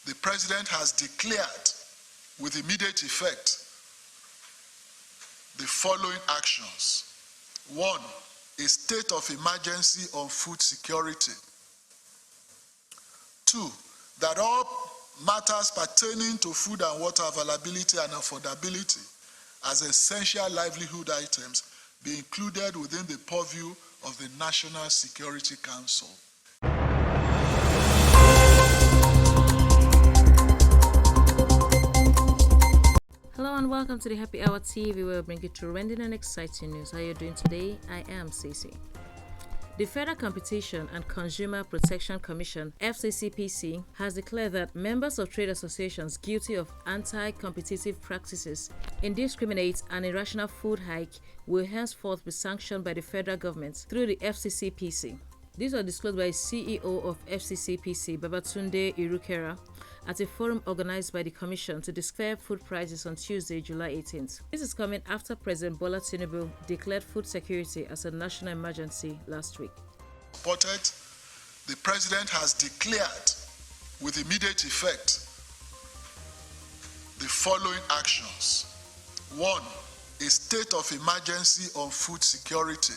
the President has declared with immediate effect the following actions. 1, a state of emergency on food security. 2, that all matters pertaining to food and water availability and affordability as essential livelihood items be included within the purview of the National Security Council. Hello and welcome to the Happy Hour TV, where we bring you trending and exciting news. How are you doing today? I am Cece. The Federal Competition and Consumer Protection Commission, FCCPC, has declared that members of trade associations guilty of anti-competitive practices, indiscriminate and irrational food hike will henceforth be sanctioned by the federal government through the FCCPC. These were disclosed by CEO of FCCPC, Babatunde Irukera, at a forum organized by the Commission to discuss food prices on Tuesday, July 18th. This is coming after President Bola Tinubu declared food security as a national emergency last week. Supported, the President has declared with immediate effect the following actions. 1, a state of emergency on food security.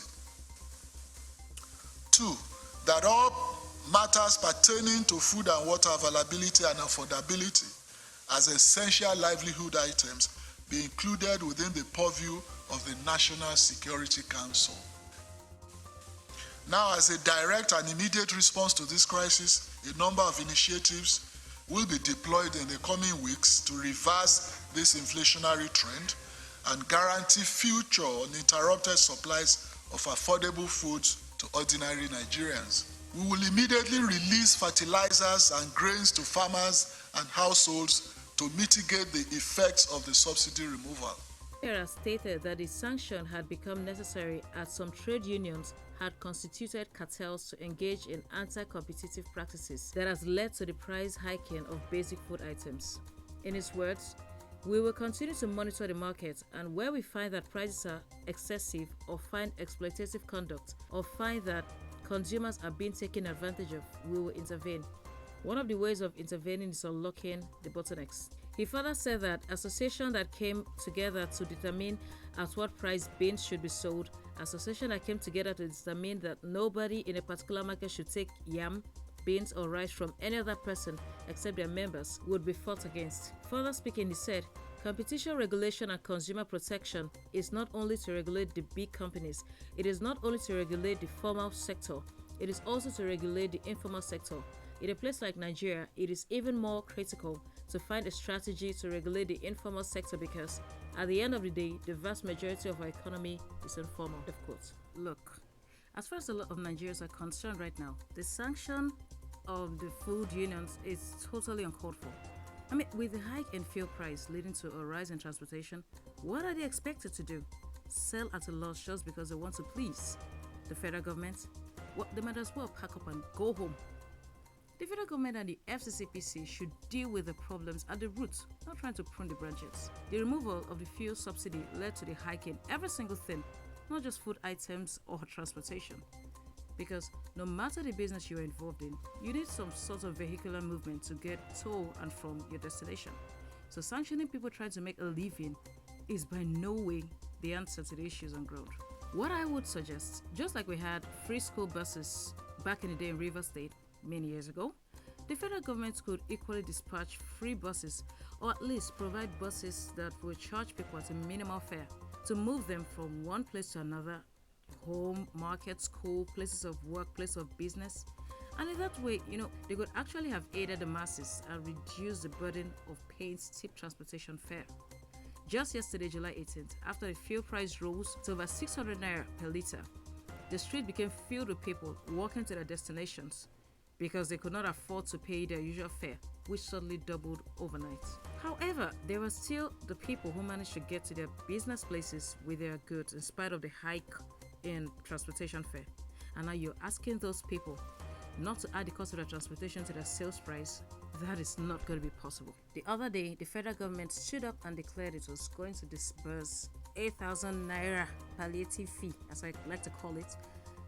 2, that all matters pertaining to food and water availability and affordability as essential livelihood items be included within the purview of the National Security Council. Now, as a direct and immediate response to this crisis, a number of initiatives will be deployed in the coming weeks to reverse this inflationary trend and guarantee future uninterrupted supplies of affordable foods to ordinary Nigerians. We will immediately release fertilizers and grains to farmers and households to mitigate the effects of the subsidy removal. Irukera stated that the sanction had become necessary as some trade unions had constituted cartels to engage in anti-competitive practices that has led to the price hiking of basic food items. In his words, "We will continue to monitor the market, and where we find that prices are excessive or find exploitative conduct or find that consumers are being taken advantage of, we will intervene. One of the ways of intervening is unlocking the bottlenecks." He further said that associations that came together to determine at what price beans should be sold, associations that came together to determine that nobody in a particular market should take yam, beans or rice from any other person except their members would be fought against. Further speaking, he said, "Competition regulation and consumer protection is not only to regulate the big companies, it is not only to regulate the formal sector, it is also to regulate the informal sector. In a place like Nigeria, it is even more critical to find a strategy to regulate the informal sector because, at the end of the day, the vast majority of our economy is informal." Of course. Look, as far as a lot of Nigerians are concerned right now, the sanction of the food unions is totally uncalled for. I mean, with the hike in fuel price leading to a rise in transportation, what are they expected to do? Sell at a loss just because they want to please the federal government? Well, they might as well pack up and go home. The federal government and the FCCPC should deal with the problems at the root, not trying to prune the branches. The removal of the fuel subsidy led to the hike in every single thing, not just food items or transportation. Because no matter the business you're involved in, you need some sort of vehicular movement to get to and from your destination. So sanctioning people trying to make a living is by no way the answer to the issues on ground. What I would suggest, just like we had free school buses back in the day in Rivers State many years ago, the federal government could equally dispatch free buses or at least provide buses that would charge people at a minimal fare to move them from one place to another, home, market, school, places of work, place of business. And in that way, they could actually have aided the masses and reduced the burden of paying steep transportation fare. Just yesterday, July 18th, after the fuel price rose to over 600 naira per litre, the street became filled with people walking to their destinations because they could not afford to pay their usual fare, which suddenly doubled overnight. However, there were still the people who managed to get to their business places with their goods in spite of the hike in transportation fare. And now you're asking those people not to add the cost of their transportation to their sales price. That is not going to be possible. The other day, the federal government stood up and declared it was going to disburse 8,000 naira palliative fee, as I like to call it,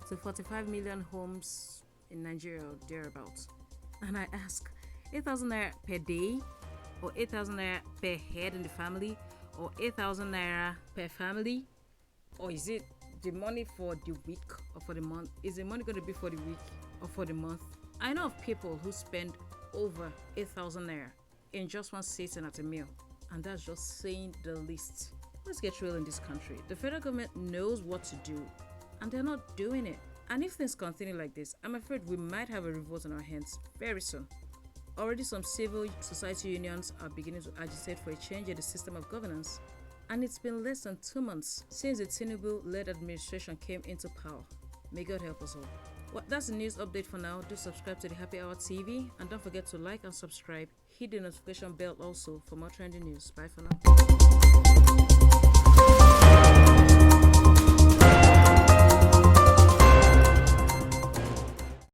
to 45 million homes in Nigeria or thereabouts. And I ask, 8,000 naira per day, or 8,000 naira per head in the family, or 8,000 naira per family? Or is it the money for the week or for the month? Is the money going to be for the week or for the month? I know of people who spend over 8,000 naira in just one sitting at a meal, and that's just saying the least. Let's get real in this country. The federal government knows what to do, and they're not doing it. And if things continue like this, I'm afraid we might have a revolt on our hands very soon. Already some civil society unions are beginning to agitate for a change in the system of governance. And it's been less than 2 months since the Tinubu-led administration came into power. May God help us all. Well, that's the news update for now. Do subscribe to the Happy Hour TV, and don't forget to like and subscribe. Hit the notification bell also for more trending news. Bye for now.